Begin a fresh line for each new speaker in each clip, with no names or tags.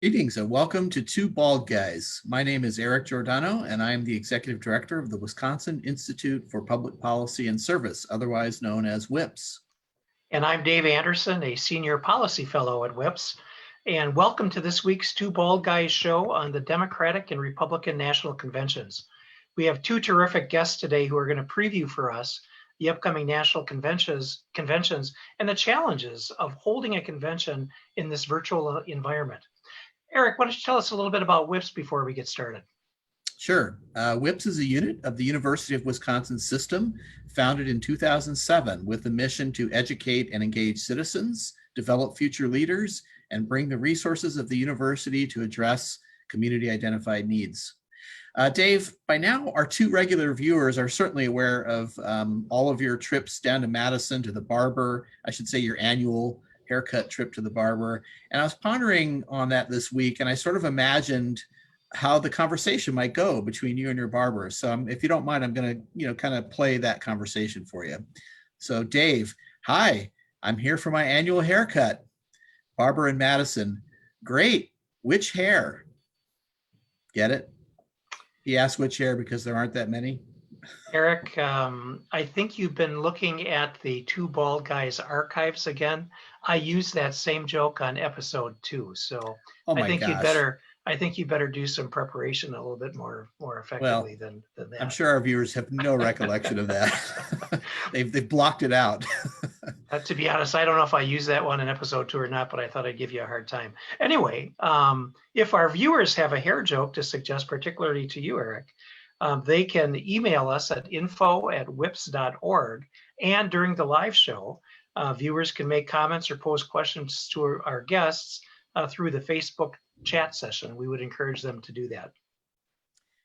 Greetings and welcome to Two Bald Guys. My name is Eric Giordano, and I am the Executive Director of the Wisconsin Institute for Public Policy and Service, otherwise known as WIPS.
And I'm Dave Anderson, a Senior Policy Fellow at WIPS. And welcome to this week's Two Bald Guys show on the Democratic and Republican National Conventions. We have two terrific guests today who are going to preview for us the upcoming national conventions and the challenges of holding a convention in this virtual environment. Eric, why don't you tell us a little bit about WIPS before we get started?
Sure. WIPS is a unit of the University of Wisconsin system founded in 2007 with the mission to educate and engage citizens, develop future leaders, and bring the resources of the university to address community identified needs. Dave, by now our two regular viewers are certainly aware of all of your trips down to Madison to the barber, I should say your annual haircut trip to the barber. And I was pondering on that this week, and I sort of imagined how the conversation might go between you and your barber. So if you don't mind, I'm going to, kind of play that conversation for you. So Dave, hi, I'm here for my annual haircut. Barber in Madison. Great. Which hair? Get it? He asked which hair because there aren't that many.
Eric, I think you've been looking at the Two Bald Guys archives again. I used that same joke on episode 2, so I think you better do some preparation a little bit more effectively than that.
I'm sure our viewers have no recollection of that. They've blocked it out.
To be honest, I don't know if I used that one in episode 2 or not, but I thought I'd give you a hard time. Anyway, if our viewers have a hair joke to suggest, particularly to you, Eric, they can email us at info@wips.org, and during the live show, viewers can make comments or pose questions to our guests through the Facebook chat session. We would encourage them to do that.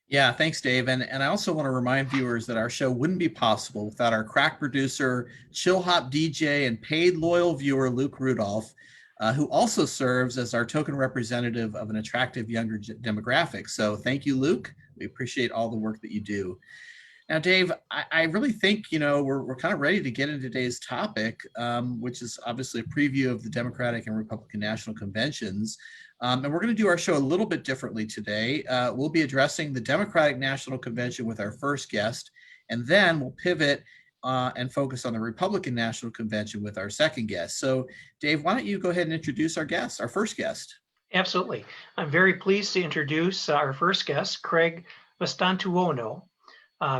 Yeah, thanks, Dave. And I also want to remind viewers that our show wouldn't be possible without our crack producer, chill hop DJ, and paid loyal viewer, Luke Rudolph, who also serves as our token representative of an attractive younger demographic. So thank you, Luke. We appreciate all the work that you do. Now, Dave, I really think, we're kind of ready to get into today's topic, which is obviously a preview of the Democratic and Republican National Conventions. And we're going to do our show a little bit differently today. We'll be addressing the Democratic National Convention with our first guest, and then we'll pivot and focus on the Republican National Convention with our second guest. So, Dave, why don't you go ahead and introduce our guest, our first guest?
Absolutely. I'm very pleased to introduce our first guest, Craig Mastantuono.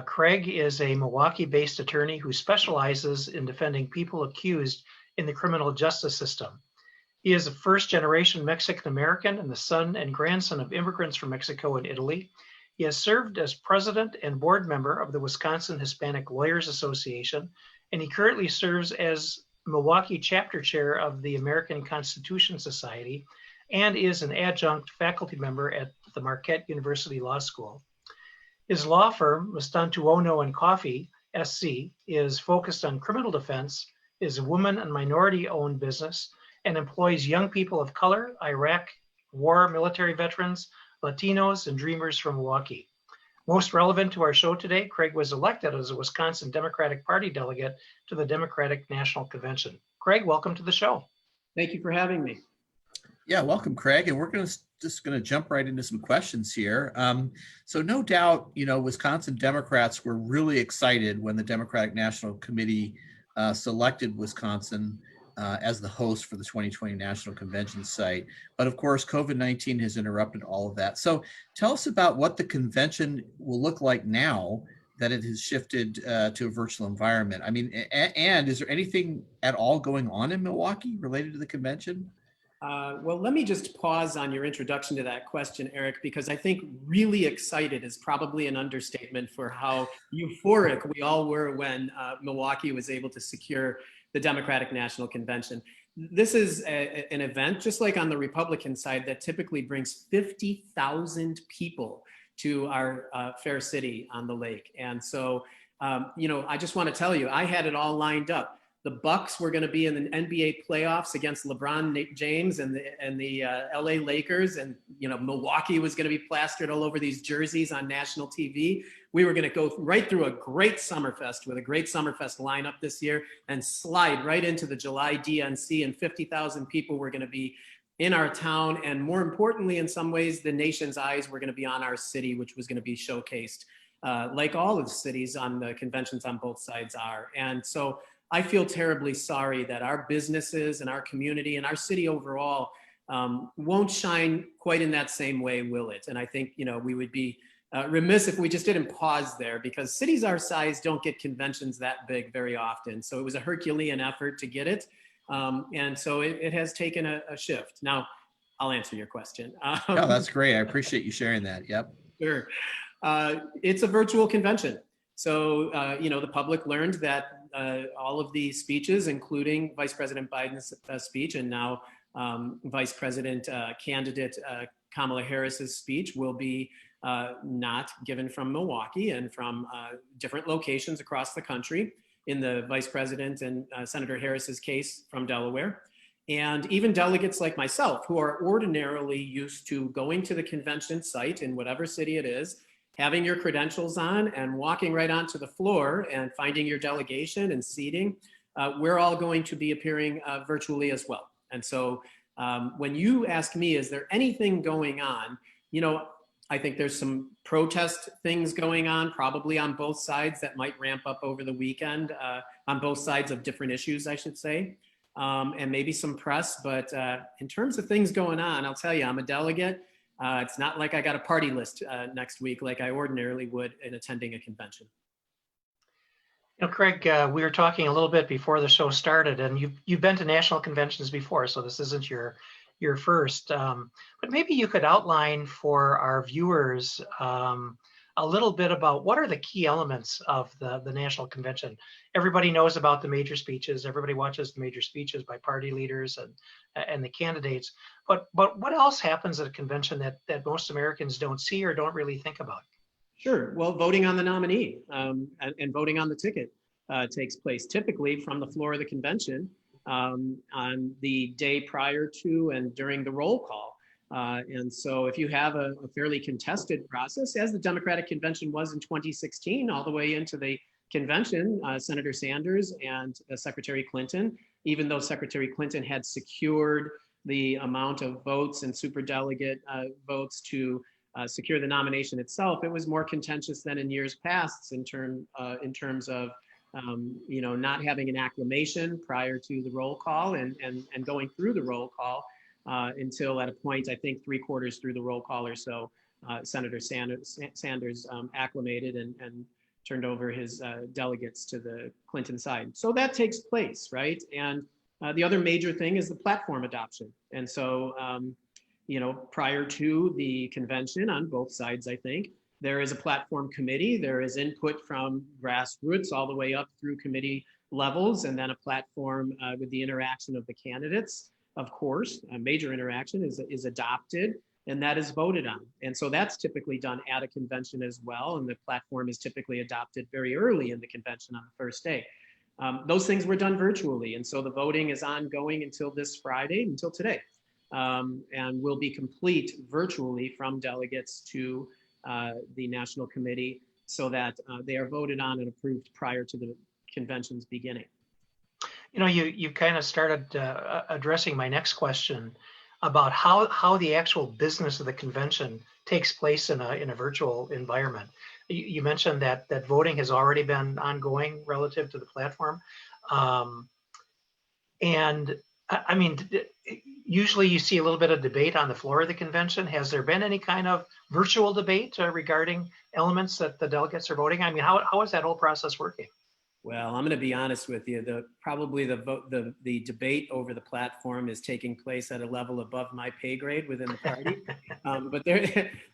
Craig is a Milwaukee-based attorney who specializes in defending people accused in the criminal justice system. He is a first-generation Mexican-American and the son and grandson of immigrants from Mexico and Italy. He has served as president and board member of the Wisconsin Hispanic Lawyers Association, and he currently serves as Milwaukee chapter chair of the American Constitution Society and is an adjunct faculty member at the Marquette University Law School. His law firm, Mastantuono & Coffee, SC, is focused on criminal defense, is a woman and minority-owned business, and employs young people of color, Iraq war military veterans, Latinos, and dreamers from Milwaukee. Most relevant to our show today, Craig was elected as a Wisconsin Democratic Party delegate to the Democratic National Convention. Craig, welcome to the show.
Thank you for having me.
Yeah, welcome, Craig. And we're just going to jump right into some questions here. So no doubt, Wisconsin Democrats were really excited when the Democratic National Committee selected Wisconsin as the host for the 2020 National Convention site. But of course, COVID-19 has interrupted all of that. So tell us about what the convention will look like now that it has shifted to a virtual environment. I mean, and is there anything at all going on in Milwaukee related to the convention?
Well, let me just pause on your introduction to that question, Eric, because I think really excited is probably an understatement for how euphoric we all were when Milwaukee was able to secure the Democratic National Convention. This is an event, just like on the Republican side, that typically brings 50,000 people to our fair city on the lake. And so, I just want to tell you, I had it all lined up. The Bucks were going to be in the NBA playoffs against LeBron James and the LA Lakers, and Milwaukee was going to be plastered all over these jerseys on national TV. We were going to go right through a great Summerfest with a great Summerfest lineup this year and slide right into the July DNC, and 50,000 people were going to be in our town, and more importantly, in some ways, the nation's eyes were going to be on our city, which was going to be showcased, like all of the cities on the conventions on both sides are. And so I feel terribly sorry that our businesses and our community and our city overall won't shine quite in that same way, will it? And I think, you know, we would be remiss if we just didn't pause there, because cities our size don't get conventions that big very often. So it was a Herculean effort to get it. And so it has taken a shift. Now, I'll answer your question.
No, that's great. I appreciate you sharing that. Yep.
Sure. It's a virtual convention. So, you know, the public learned that all of the speeches, including Vice President Biden's speech and now Vice President candidate Kamala Harris's speech, will be not given from Milwaukee and from different locations across the country. In the Vice President and Senator Harris's case, from Delaware. And even delegates like myself, who are ordinarily used to going to the convention site in whatever city it is, having your credentials on and walking right onto the floor and finding your delegation and seating, we're all going to be appearing virtually as well. And so when you ask me, is there anything going on, you know, I think there's some protest things going on, probably on both sides, that might ramp up over the weekend, on both sides of different issues, I should say, and maybe some press. But in terms of things going on, I'll tell you, I'm a delegate. It's not like I got a party list next week like I ordinarily would in attending a convention.
You know, Craig, we were talking a little bit before the show started, and you've been to national conventions before, so this isn't your first. But maybe you could outline for our viewers a little bit about what are the key elements of the national convention. Everybody knows about the major speeches. Everybody watches the major speeches by party leaders and the candidates. But what else happens at a convention that most Americans don't see or don't really think about?
Sure. Well, voting on the nominee and voting on the ticket takes place typically from the floor of the convention on the day prior to and during the roll call. And so if you have a fairly contested process, as the Democratic convention was in 2016, all the way into the convention, Senator Sanders and Secretary Clinton, even though Secretary Clinton had secured the amount of votes and superdelegate votes to secure the nomination itself, it was more contentious than in years past in terms of you know, not having an acclamation prior to the roll call and going through the roll call until at a point, I think 3/4 through the roll call or so, Senator Sanders acclimated and turned over his delegates to the Clinton side. So that takes place, right? And the other major thing is the platform adoption. And so, you know, prior to the convention on both sides, I think, there is a platform committee. There is input from grassroots all the way up through committee levels, and then a platform with the interaction of the candidates. Of course, a major interaction is adopted, and that is voted on. And so that's typically done at a convention as well, and the platform is typically adopted very early in the convention on the first day. Those things were done virtually, and so the voting is ongoing until this Friday, until today, and will be complete virtually from delegates to the National Committee, so that they are voted on and approved prior to the convention's beginning.
You know, you kind of started addressing my next question about how the actual business of the convention takes place in a virtual environment. You mentioned that voting has already been ongoing relative to the platform, and I mean, usually you see a little bit of debate on the floor of the convention. Has there been any kind of virtual debate regarding elements that the delegates are voting? I mean, how is that whole process working?
Well, I'm going to be honest with you. The debate over the platform is taking place at a level above my pay grade within the party.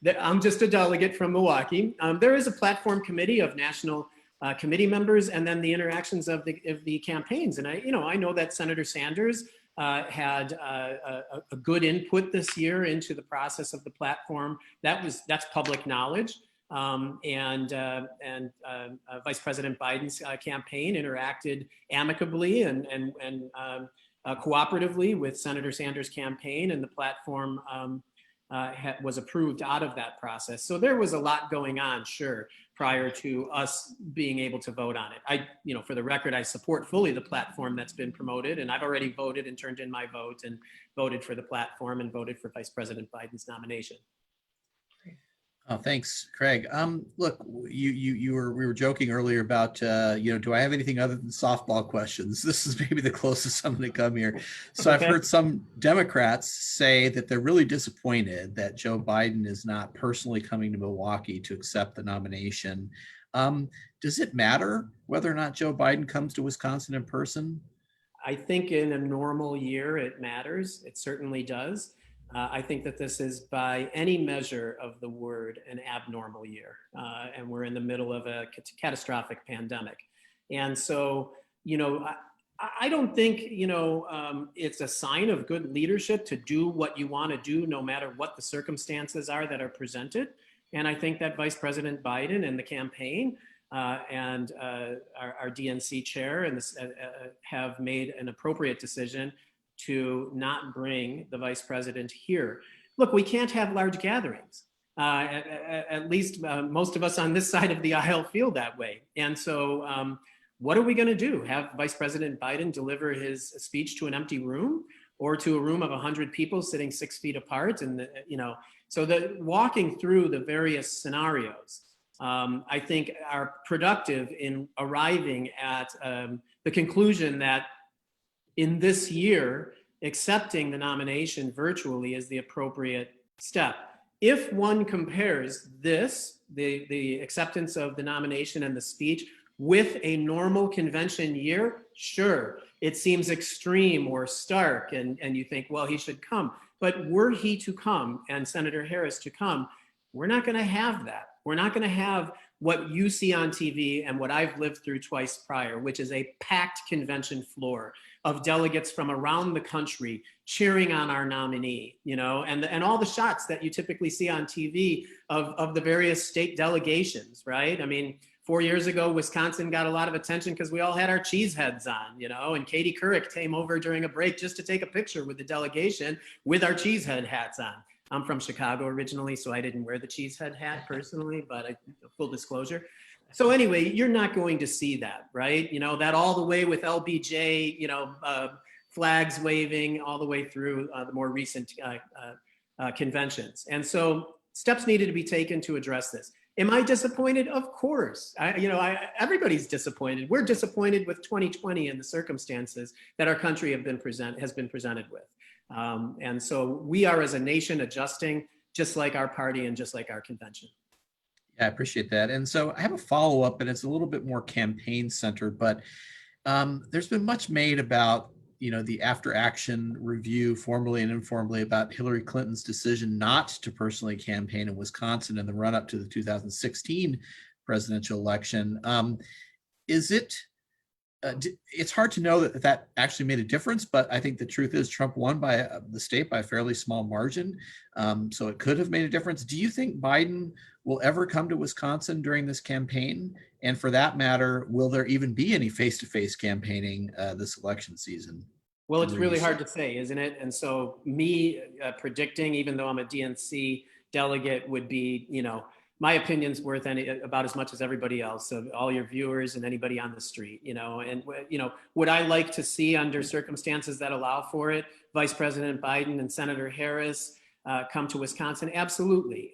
But I'm just a delegate from Milwaukee. There is a platform committee of national committee members, and then the interactions of the campaigns. And I know that Senator Sanders had a good input this year into the process of the platform. That's public knowledge. And Vice President Biden's campaign interacted amicably and cooperatively with Senator Sanders' campaign, and the platform was approved out of that process. So there was a lot going on, sure, prior to us being able to vote on it. For the record, I support fully the platform that's been promoted, and I've already voted and turned in my vote and voted for the platform and voted for Vice President Biden's nomination.
Oh, thanks, Craig. Look, we were joking earlier about, do I have anything other than softball questions? This is maybe the closest I'm going to come here. So
Okay.
I've heard some Democrats say that they're really disappointed that Joe Biden is not personally coming to Milwaukee to accept the nomination. Does it matter whether or not Joe Biden comes to Wisconsin in person?
I think in a normal year, it matters. It certainly does. I think that this is, by any measure of the word, an abnormal year. And we're in the middle of a catastrophic pandemic. And so, I don't think, it's a sign of good leadership to do what you want to do, no matter what the circumstances are that are presented. And I think that Vice President Biden and the campaign and our DNC chair and have made an appropriate decision to not bring the vice president here. Look, we can't have large gatherings. At least most of us on this side of the aisle feel that way. And so what are we going to do? Have Vice President Biden deliver his speech to an empty room or to a room of 100 people sitting 6 feet apart? And, so walking through the various scenarios, I think are productive in arriving at the conclusion that in this year, accepting the nomination virtually is the appropriate step. If one compares this, the acceptance of the nomination and the speech, with a normal convention year, sure, it seems extreme or stark, and you think, well, he should come. But were he to come and Senator Harris to come, we're not going to have that. We're not going to have what you see on TV and what I've lived through twice prior, which is a packed convention floor of delegates from around the country cheering on our nominee, and all the shots that you typically see on TV of the various state delegations, right? I mean, 4 years ago, Wisconsin got a lot of attention because we all had our cheese heads on, and Katie Couric came over during a break just to take a picture with the delegation with our cheese head hats on. I'm from Chicago originally, so I didn't wear the cheesehead hat personally, but full disclosure. So anyway, you're not going to see that, right? That all the way with LBJ, flags waving all the way through the more recent conventions. And so steps needed to be taken to address this. Am I disappointed? Of course. Everybody's disappointed. We're disappointed with 2020 and the circumstances that our country has been presented with. And so we are, as a nation, adjusting, just like our party and just like our convention.
Yeah, I appreciate that. And so I have a follow-up, and it's a little bit more campaign-centered, but there's been much made about, the after-action review, formally and informally, about Hillary Clinton's decision not to personally campaign in Wisconsin in the run-up to the 2016 presidential election. It's hard to know that actually made a difference, but I think the truth is Trump won by the state by a fairly small margin. So it could have made a difference. Do you think Biden will ever come to Wisconsin during this campaign? And for that matter, will there even be any face-to-face campaigning this election season?
Well, it's really hard to say, isn't it? And so me predicting, even though I'm a DNC delegate, would be, my opinion's worth about as much as everybody else, so all your viewers and anybody on the street, and would I like to see, under circumstances that allow for it, Vice President Biden and Senator Harris come to Wisconsin? Absolutely.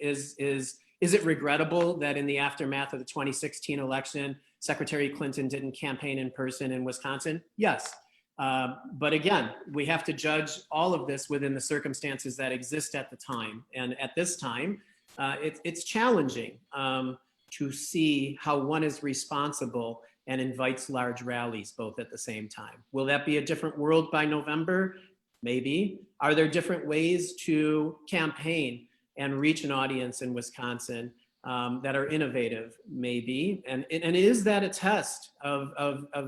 Is it regrettable that in the aftermath of the 2016 election, Secretary Clinton didn't campaign in person in Wisconsin? Yes. But again, we have to judge all of this within the circumstances that exist at the time. And at this time, it's challenging to see how one is responsible and invites large rallies both at the same time. Will that be a different world by November? Maybe. Are there different ways to campaign and reach an audience in Wisconsin that are innovative? Maybe. And is that a test of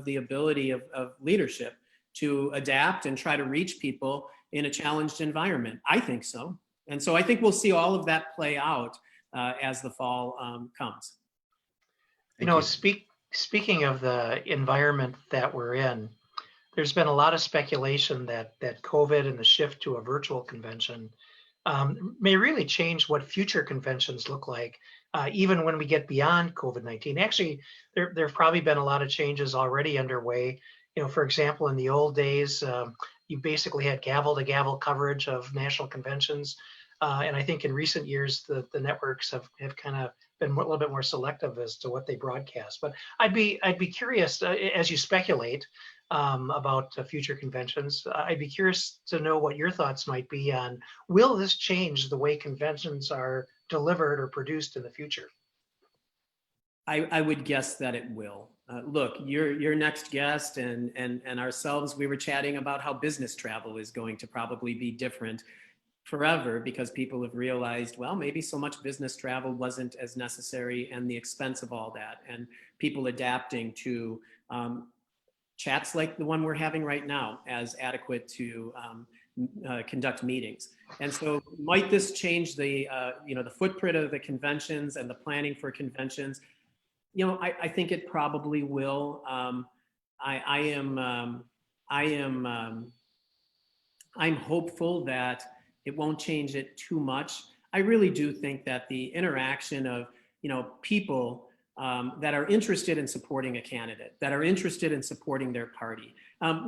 the ability of leadership to adapt and try to reach people in a challenged environment? I think so. And so I think we'll see all of that play out as the fall comes.
Speaking of the environment that we're in, there's been a lot of speculation that COVID and the shift to a virtual convention may really change what future conventions look like, even when we get beyond COVID-19. Actually, there have probably been a lot of changes already underway. For example, in the old days, you basically had gavel to gavel coverage of national conventions. And I think in recent years, the networks have kind of been a little bit more selective as to what they broadcast. But I'd be curious, as you speculate about future conventions, I'd be curious to know what your thoughts might be on, will this change the way conventions are delivered or produced in the future?
I would guess that it will. Look, your next guest and ourselves, we were chatting about how business travel is going to probably be different forever because people have realized, well, maybe so much business travel wasn't as necessary and the expense of all that, and people adapting to chats like the one we're having right now as adequate to conduct meetings. And so might this change the footprint of the conventions and the planning for conventions? I think it probably will. I'm hopeful that it won't change it too much. I really do think that the interaction of people that are interested in supporting a candidate, that are interested in supporting their party,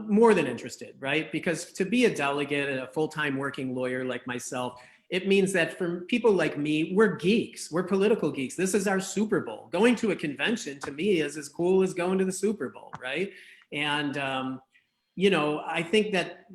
more than interested, right? Because to be a delegate and a full-time working lawyer like myself, it means that for people like me, we're geeks, we're political geeks. This is our Super Bowl. Going to a convention to me is as cool as going to the Super Bowl, right? And, I think that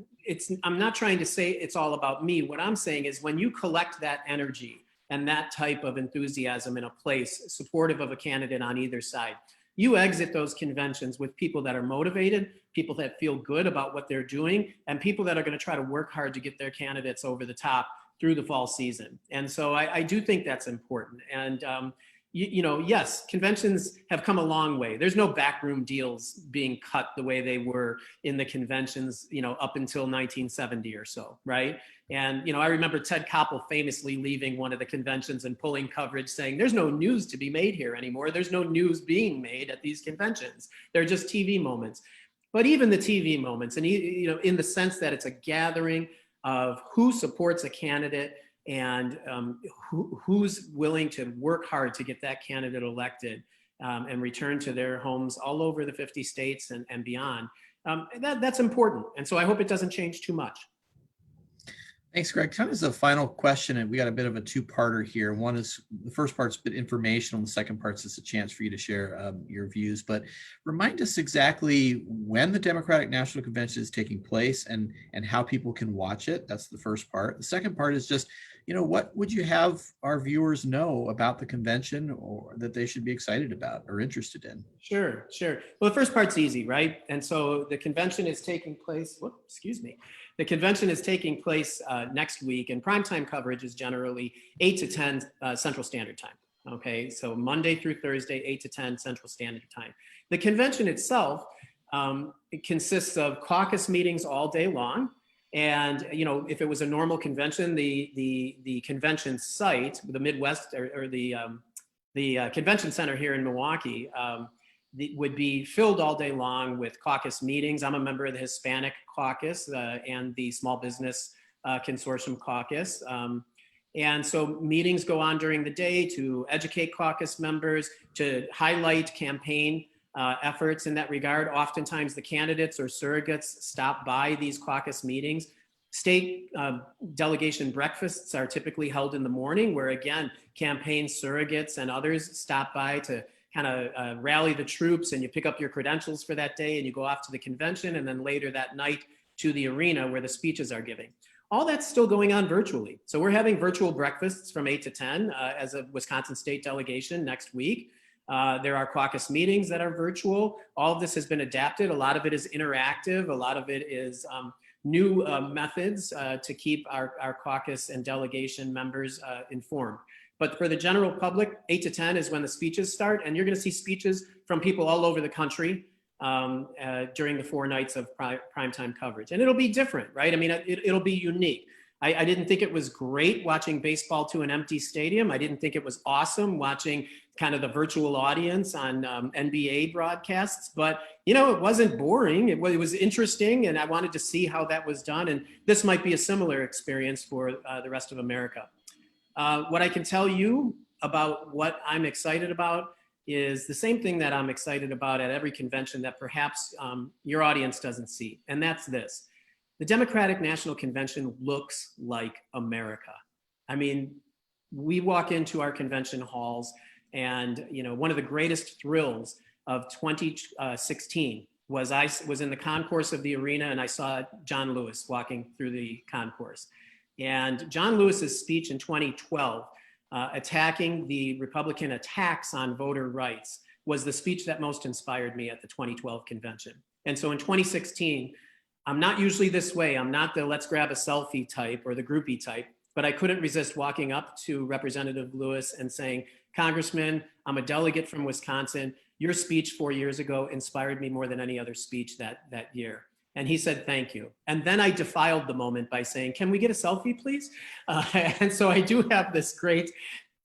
I'm not trying to say it's all about me. What I'm saying is when you collect that energy and that type of enthusiasm in a place supportive of a candidate on either side, you exit those conventions with people that are motivated, people that feel good about what they're doing, and people that are going to try to work hard to get their candidates over the top through the fall season. And so I do think that's important. And, yes, conventions have come a long way. There's no backroom deals being cut the way they were in the conventions, up until 1970 or so, right? And, I remember Ted Koppel famously leaving one of the conventions and pulling coverage saying, there's no news to be made here anymore. There's no news being made at these conventions. They're just TV moments. But even the TV moments, and, in the sense that it's a gathering of who supports a candidate and who's willing to work hard to get that candidate elected and return to their homes all over the 50 states and beyond. That's important. And so I hope it doesn't change too much.
Thanks, Greg. Kind of as a final question, and we got a bit of a two-parter here. One is, the first part's a bit informational, and the second part's just a chance for you to share your views. But remind us exactly when the Democratic National Convention is taking place and how people can watch it. That's the first part. The second part is just, what would you have our viewers know about the convention or that they should be excited about or interested in?
Sure. Well, the first part's easy, right? And so the convention is taking place, The convention is taking place next week, and primetime coverage is generally 8 to 10 Central Standard Time. Okay, so Monday through Thursday, 8 to 10 Central Standard Time. The convention itself, it consists of caucus meetings all day long. And, if it was a normal convention, the convention site, the Midwest or the convention center here in Milwaukee, would be filled all day long with caucus meetings. I'm a member of the Hispanic Caucus and the Small Business Consortium Caucus. And so meetings go on during the day to educate caucus members, to highlight campaign efforts in that regard. Oftentimes the candidates or surrogates stop by these caucus meetings. State delegation breakfasts are typically held in the morning, where again, campaign surrogates and others stop by to kind of rally the troops, and you pick up your credentials for that day and you go off to the convention, and then later that night to the arena where the speeches are giving. All that's still going on virtually. So we're having virtual breakfasts from 8 to 10 as a Wisconsin state delegation next week. There are caucus meetings that are virtual. All of this has been adapted. A lot of it is interactive. A lot of it is new methods to keep our caucus and delegation members informed. But for the general public, 8 to 10 is when the speeches start, and you're going to see speeches from people all over the country during the 4 nights of primetime coverage. And it'll be different, right? I mean, it'll be unique. I didn't think it was great watching baseball to an empty stadium. I didn't think it was awesome watching kind of the virtual audience on NBA broadcasts, but it wasn't boring. It was interesting, and I wanted to see how that was done. And this might be a similar experience for the rest of America. What I can tell you about what I'm excited about is the same thing that I'm excited about at every convention that perhaps your audience doesn't see, and that's this. The Democratic National Convention looks like America. I mean, we walk into our convention halls, and one of the greatest thrills of 2016 was I was in the concourse of the arena, and I saw John Lewis walking through the concourse. And John Lewis's speech in 2012, attacking the Republican attacks on voter rights, was the speech that most inspired me at the 2012 convention. And so in 2016, I'm not usually this way. I'm not the let's grab a selfie type or the groupie type, but I couldn't resist walking up to Representative Lewis and saying, Congressman, I'm a delegate from Wisconsin. Your speech 4 years ago inspired me more than any other speech that year. And he said, thank you. And then I defiled the moment by saying, can we get a selfie, please? And so I do have this great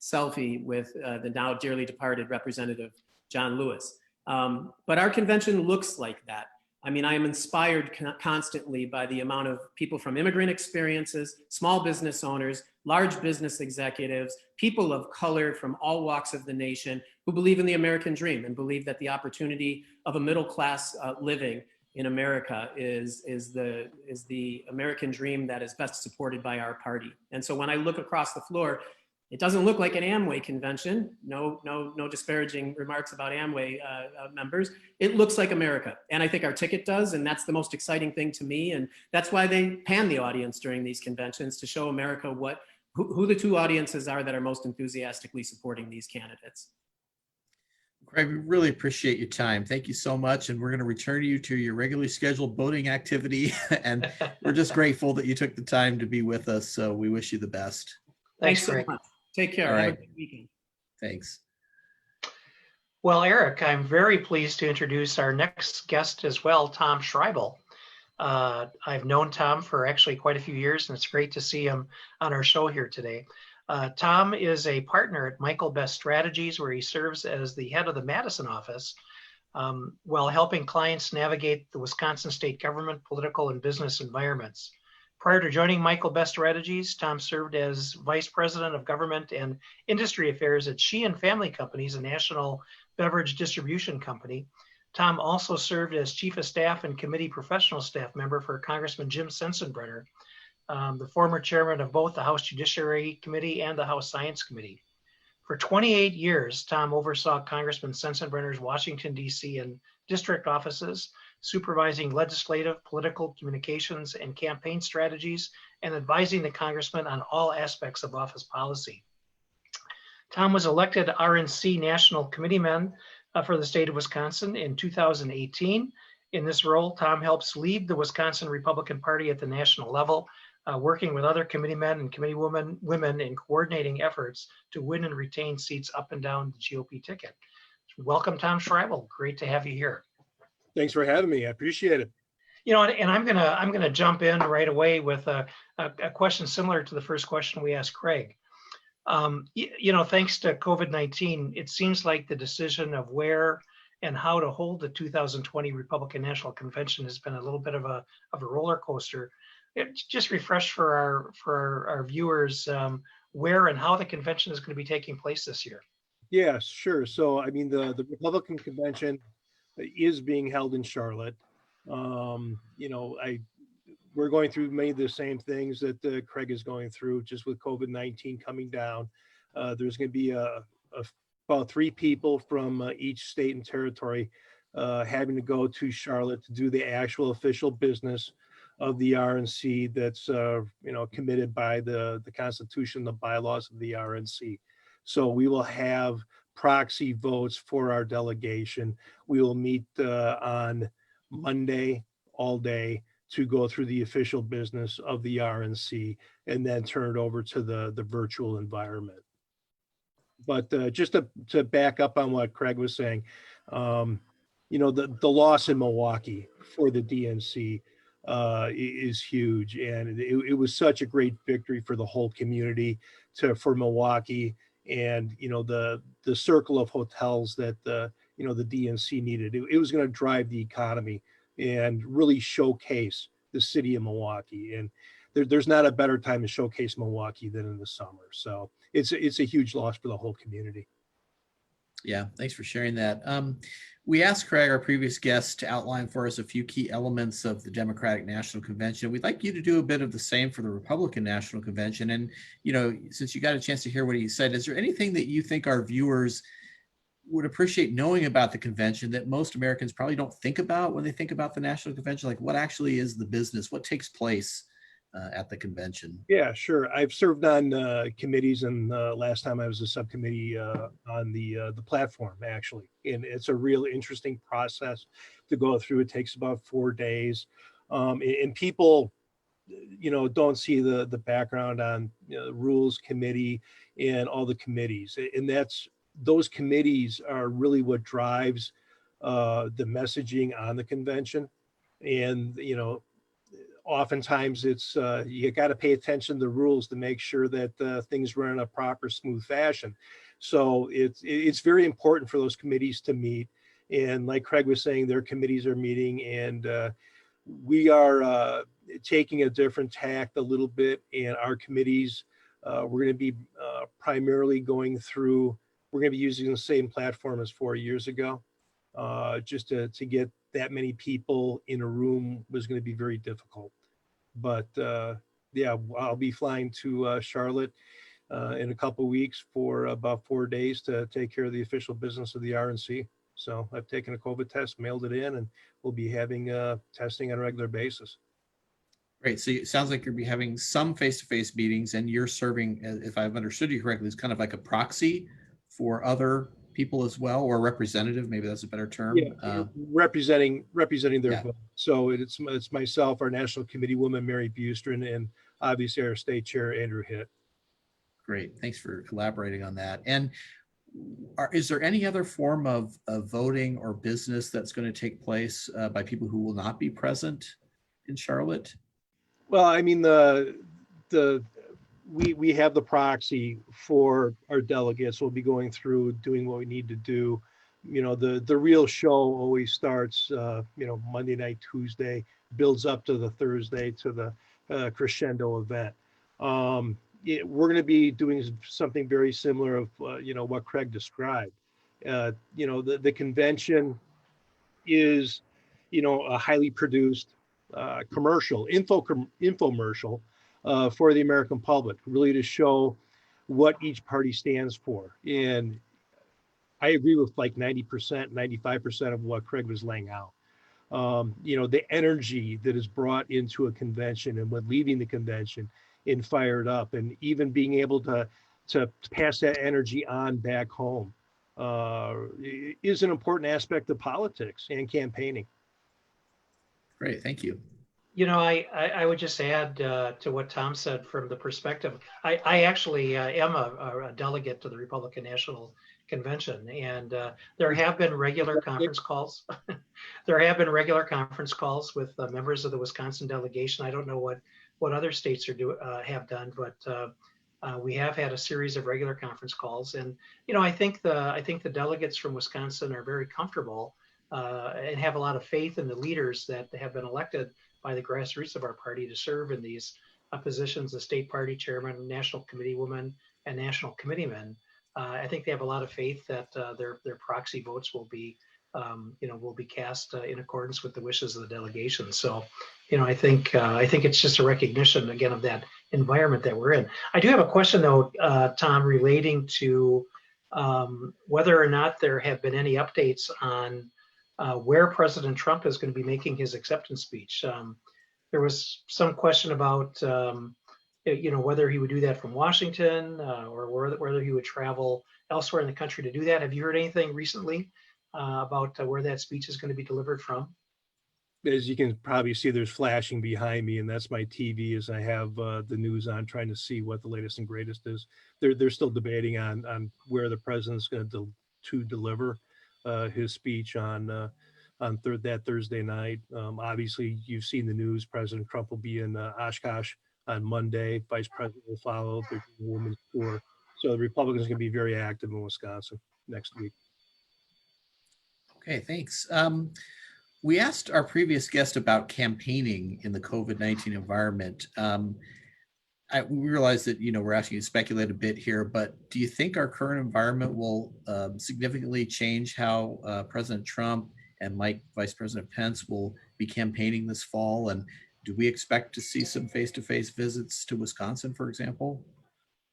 selfie with the now dearly departed Representative John Lewis. But our convention looks like that. I mean, I am inspired constantly by the amount of people from immigrant experiences, small business owners, large business executives, people of color from all walks of the nation who believe in the American dream and believe that the opportunity of a middle class living in America is the American dream that is best supported by our party. And so when I look across the floor, it doesn't look like an Amway convention. No disparaging remarks about Amway members. It looks like America. And I think our ticket does. And that's the most exciting thing to me. And that's why they pan the audience during these conventions, to show America who the two audiences are that are most enthusiastically supporting these candidates.
Craig, we really appreciate your time. Thank you so much. And we're going to return you to your regularly scheduled voting activity. And we're just grateful that you took the time to be with us. So we wish you the best.
Thanks,
so
Craig.
much. Take care.
All right.
Have a good weekend.
Thanks.
Well, Eric, I'm very pleased to introduce our next guest as well, Tom Shribel. I've known Tom for actually quite a few years, and it's great to see him on our show here today. Tom is a partner at Michael Best Strategies, where he serves as the head of the Madison office, while helping clients navigate the Wisconsin state government, political, and business environments. Prior to joining Michael Best Strategies, Tom served as Vice President of Government and Industry Affairs at Sheehan Family Companies, a national beverage distribution company. Tom also served as Chief of Staff and Committee Professional Staff member for Congressman Jim Sensenbrenner, the former chairman of both the House Judiciary Committee and the House Science Committee. For 28 years, Tom oversaw Congressman Sensenbrenner's Washington, D.C. and district offices, supervising legislative, political communications, and campaign strategies, and advising the congressman on all aspects of office policy. Tom was elected RNC National Committeeman for the state of Wisconsin in 2018. In this role, Tom helps lead the Wisconsin Republican Party at the national level, working with other committeemen and committeewomen in coordinating efforts to win and retain seats up and down the GOP ticket. Welcome, Tom Shribel. Great to have you here.
Thanks for having me. I appreciate it.
And I'm gonna jump in right away with a question similar to the first question we asked Craig. Thanks to COVID-19, it seems like the decision of where and how to hold the 2020 Republican National Convention has been a little bit of a roller coaster. Just refresh for our viewers where and how the convention is going to be taking place this year.
Yeah, sure. So, I mean, the Republican convention is being held in Charlotte. We're going through many of the same things that Craig is going through, just with COVID-19 coming down. There's going to be about 3 people from each state and territory having to go to Charlotte to do the actual official business of the RNC that's committed by the Constitution, the bylaws of the RNC. So we will have proxy votes for our delegation. We will meet on Monday all day to go through the official business of the RNC and then turn it over to the virtual environment. But just to back up on what Craig was saying, the loss in Milwaukee for the DNC is huge, and it was such a great victory for the whole community, for Milwaukee, and the circle of hotels that the DNC needed. It was going to drive the economy and really showcase the city of Milwaukee. And there's not a better time to showcase Milwaukee than in the summer. So it's a huge loss for the whole community.
Yeah, thanks for sharing that. We asked Craig, our previous guest, to outline for us a few key elements of the Democratic National Convention. We'd like you to do a bit of the same for the Republican National Convention. And, since you got a chance to hear what he said, is there anything that you think our viewers would appreciate knowing about the convention that most Americans probably don't think about when they think about the National Convention? Like, what actually is the business? What takes place at the convention?
Yeah, sure. I've served on committees, and last time I was a subcommittee on the platform, actually. And it's a real interesting process to go through. It takes about 4 days. And people, don't see the background on the rules committee and all the committees. And those committees are really what drives the messaging on the convention. And, oftentimes it's you got to pay attention to the rules to make sure that things run in a proper, smooth fashion. So it's very important for those committees to meet. And like Craig was saying, their committees are meeting, and we are taking a different tact a little bit. And our committees, we're going to be primarily going through. We're going to be using the same platform as 4 years ago. Just to get that many people in a room was going to be very difficult. But yeah, I'll be flying to Charlotte in a couple of weeks for about 4 days to take care of the official business of the RNC. So I've taken a COVID test, mailed it in, and we'll be having testing on a regular basis.
Great. So it sounds like you'll be having some face-to-face meetings, and you're serving, if I've understood you correctly, it's kind of like a proxy for other people as well, or a representative, maybe that's a better term.
Yeah, representing their
Yeah.
vote. So it's myself, our national committee woman, Mary Bustrin, and obviously our state chair, Andrew Hitt.
Great. Thanks for elaborating on that. And is there any other form of voting or business that's going to take place by people who will not be present in Charlotte?
Well, I mean, we have the proxy for our delegates. We'll be going through doing what we need to do. The real show always starts, Monday night, Tuesday, builds up to the Thursday to the crescendo event. We're going to be doing something very similar of, what Craig described. The convention is, a highly produced commercial, infomercial for the American public, really to show what each party stands for. And I agree with like 90%, 95% of what Craig was laying out. The energy that is brought into a convention and when leaving the convention and fired up, and even being able to pass that energy on back home is an important aspect of politics and campaigning.
Great. Thank you.
I would just add to what Tom said from the perspective. I actually am a delegate to the Republican National Convention, and there have been regular conference calls. There have been regular conference calls with members of the Wisconsin delegation. I don't know what other states have done, but we have had a series of regular conference calls. And I think the delegates from Wisconsin are very comfortable and have a lot of faith in the leaders that have been elected by the grassroots of our party to serve in these positions, the state party chairman, national committee woman, and national committeeman. I think they have a lot of faith that their proxy votes will be cast in accordance with the wishes of the delegation. So, I think it's just a recognition again of that environment that we're in. I do have a question though, Tom, relating to whether or not there have been any updates on where President Trump is going to be making his acceptance speech. There was some question about, whether he would do that from Washington or whether he would travel elsewhere in the country to do that. Have you heard anything recently about where that speech is going to be delivered from?
As you can probably see, there's flashing behind me, and that's my TV as I have the news on, trying to see what the latest and greatest is. They're still debating on where the president's going to deliver his speech on on that Thursday night. Obviously, you've seen the news. President Trump will be in Oshkosh on Monday. Vice President will follow. There's a women's tour. So the Republicans are going to be very active in Wisconsin next week.
Okay, thanks. We asked our previous guest about campaigning in the COVID-19 environment. We realize that, we're asking you to speculate a bit here, but do you think our current environment will significantly change how President Trump and Vice President Pence will be campaigning this fall? And do we expect to see some face-to-face visits to Wisconsin, for example?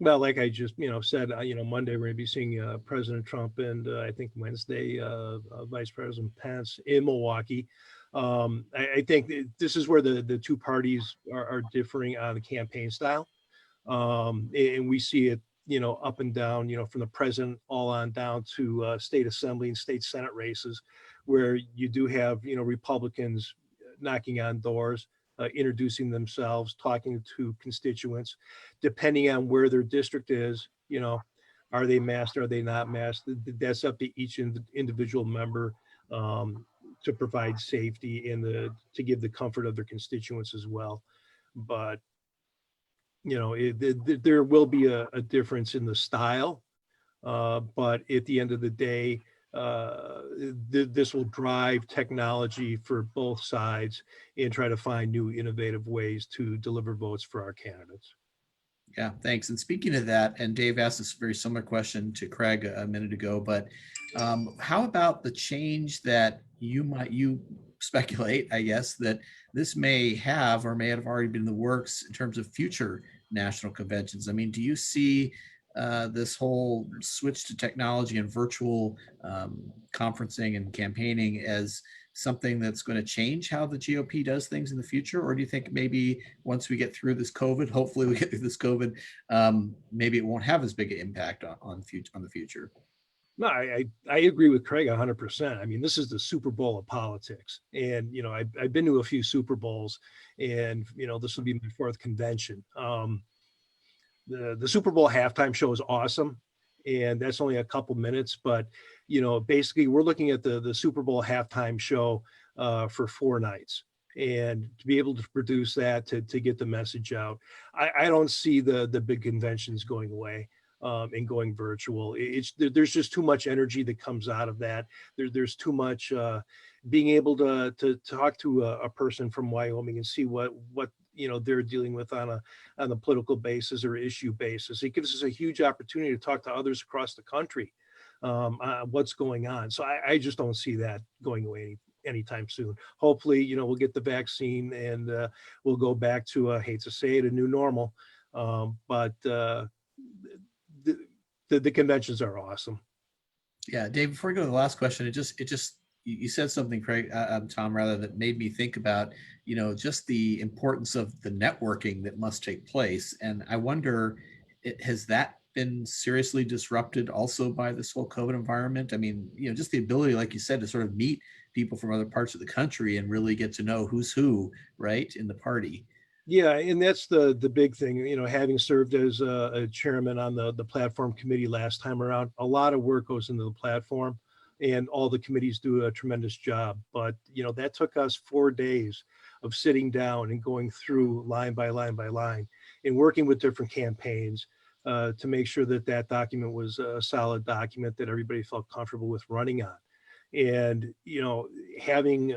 Well, like I just, said, Monday we're going to be seeing President Trump and I think Wednesday, Vice President Pence in Milwaukee. I think this is where the two parties are differing on the campaign style. And we see it, up and down, from the president all on down to state assembly and state senate races, where you do have, Republicans knocking on doors, introducing themselves, talking to constituents, depending on where their district is, are they masked, are they not masked? That's up to each individual member to provide safety and to give the comfort of their constituents as well. But, there will be a difference in the style, but at the end of the day, this will drive technology for both sides and try to find new innovative ways to deliver votes for our candidates.
Yeah, thanks. And speaking of that, and Dave asked this very similar question to Craig a minute ago, but how about the change that you speculate, I guess, that this may have or may have already been in the works in terms of future national conventions? I mean, do you see this whole switch to technology and virtual conferencing and campaigning as something that's going to change how the GOP does things in the future? Or do you think maybe once we get through this COVID, hopefully we get through this COVID, maybe it won't have as big an impact on the future?
No, I agree with Craig 100%. I mean, this is the Super Bowl of politics. And, I've been to a few Super Bowls and, this will be my fourth convention. The Super Bowl halftime show is awesome. And that's only a couple minutes, but, basically we're looking at the Super Bowl halftime show for 4 nights. And to be able to produce that, to get the message out, I don't see the big conventions going away. And going virtual. There's just too much energy that comes out of that. There's too much being able to talk to a person from Wyoming and see what they're dealing with on a political basis or issue basis. It gives us a huge opportunity to talk to others across the country on what's going on. So I just don't see that going away anytime soon. Hopefully, we'll get the vaccine and we'll go back to, I hate to say it, a new normal. But the conventions are awesome.
Yeah, Dave, before we go to the last question, you said something, Craig, Tom, rather, that made me think about, just the importance of the networking that must take place. And I wonder, has that been seriously disrupted also by this whole COVID environment? I mean, just the ability, like you said, to sort of meet people from other parts of the country and really get to know who's who, right, in the party.
Yeah, and that's the big thing, having served as a chairman on the platform committee last time around, a lot of work goes into the platform and all the committees do a tremendous job. But, that took us 4 days of sitting down and going through line by line by line and working with different campaigns to make sure that document was a solid document that everybody felt comfortable with running on. And, having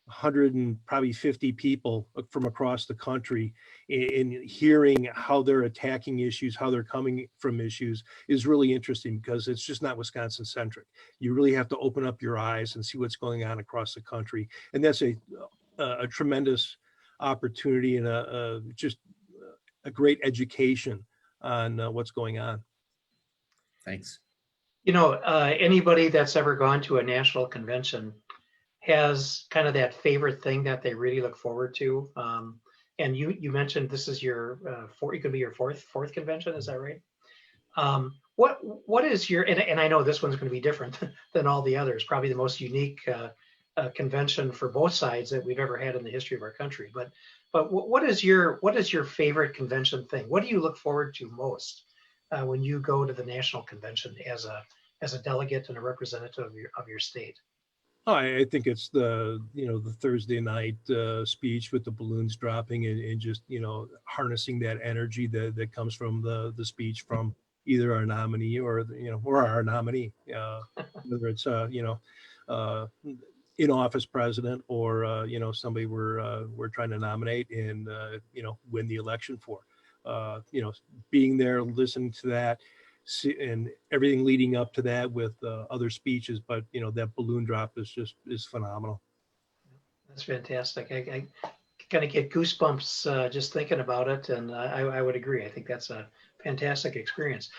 150 people from across the country and hearing how they're attacking issues, how they're coming from issues is really interesting because it's just not Wisconsin centric. You really have to open up your eyes and see what's going on across the country. And that's a tremendous opportunity and just a great education on what's going on.
Thanks.
Anybody that's ever gone to a national convention has kind of that favorite thing that they really look forward to. And you mentioned this is your it could be your fourth convention, is that right? What is your, and I know this one's going to be different than all the others, probably the most unique convention for both sides that we've ever had in the history of our country. But what is your favorite convention thing? What do you look forward to most when you go to the national convention as a delegate and a representative of your state?
I think it's the, the Thursday night speech with the balloons dropping and just, harnessing that energy that comes from the speech from either our nominee or, or our nominee, whether it's, uh, in office president or, somebody we're trying to nominate and, win the election for. Being there, listening to that, and everything leading up to that with other speeches, but that balloon drop is phenomenal.
That's fantastic. I kind of get goosebumps just thinking about it, and I would agree. I think that's a fantastic experience.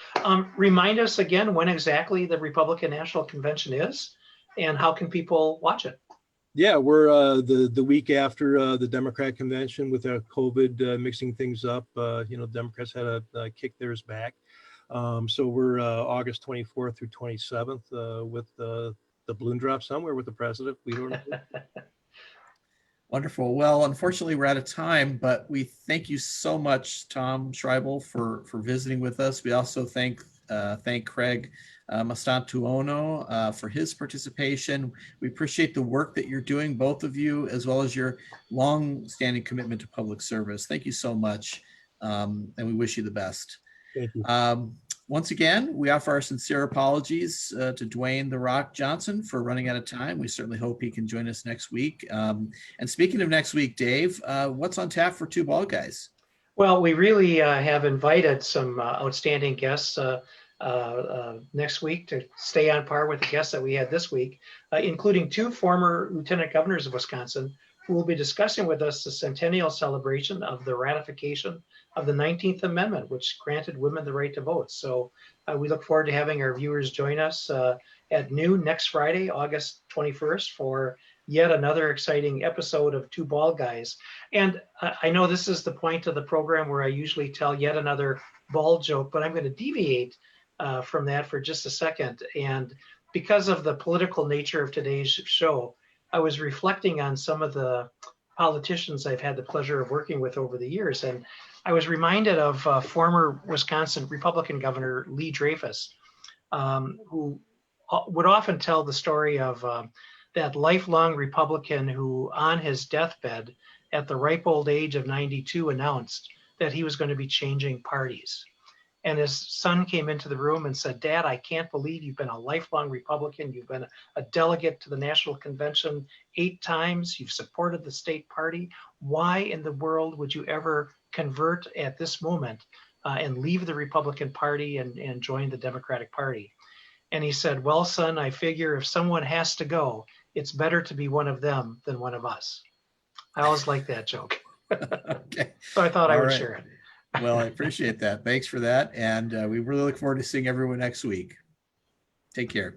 Remind us again when exactly the Republican National Convention is, and how can people watch it?
Yeah, we're the week after the Democrat convention with COVID mixing things up. Democrats had to kick theirs back. So we're August 24th through 27th with the balloon drop somewhere with the president. We don't know.
Wonderful. Well, unfortunately, we're out of time, but we thank you so much, Tom Shribel, for visiting with us. We also thank Craig Mastantuono for his participation. We appreciate the work that you're doing, both of you, as well as your long-standing commitment to public service. Thank you so much, and we wish you the best.
Thank you.
Once again, we offer our sincere apologies to Dwayne "The Rock" Johnson for running out of time. We certainly hope he can join us next week. And speaking of next week, Dave, what's on tap for Two Bald Guys?
Well, we really have invited some outstanding guests next week to stay on par with the guests that we had this week, including two former lieutenant governors of Wisconsin who will be discussing with us the centennial celebration of the ratification of the 19th Amendment, which granted women the right to vote. So we look forward to having our viewers join us at noon next Friday, August 21st, for yet another exciting episode of Two Bald Guys. And I know this is the point of the program where I usually tell yet another bald joke, but I'm going to deviate from that for just a second. And because of the political nature of today's show, I was reflecting on some of the politicians I've had the pleasure of working with over the years. And I was reminded of former Wisconsin Republican Governor Lee Dreyfus, who would often tell the story of that lifelong Republican who, on his deathbed at the ripe old age of 92, announced that he was going to be changing parties. And his son came into the room and said, "Dad, I can't believe you've been a lifelong Republican. You've been a delegate to the National Convention 8 times. You've supported the state party. Why in the world would you ever convert at this moment and leave the Republican Party and join the Democratic Party?" And he said, "Well, son, I figure if someone has to go, it's better to be one of them than one of us." I always like that joke.
Okay.
So I thought I would
right.
share it.
Well, I appreciate that. Thanks for that. And we really look forward to seeing everyone next week. Take care.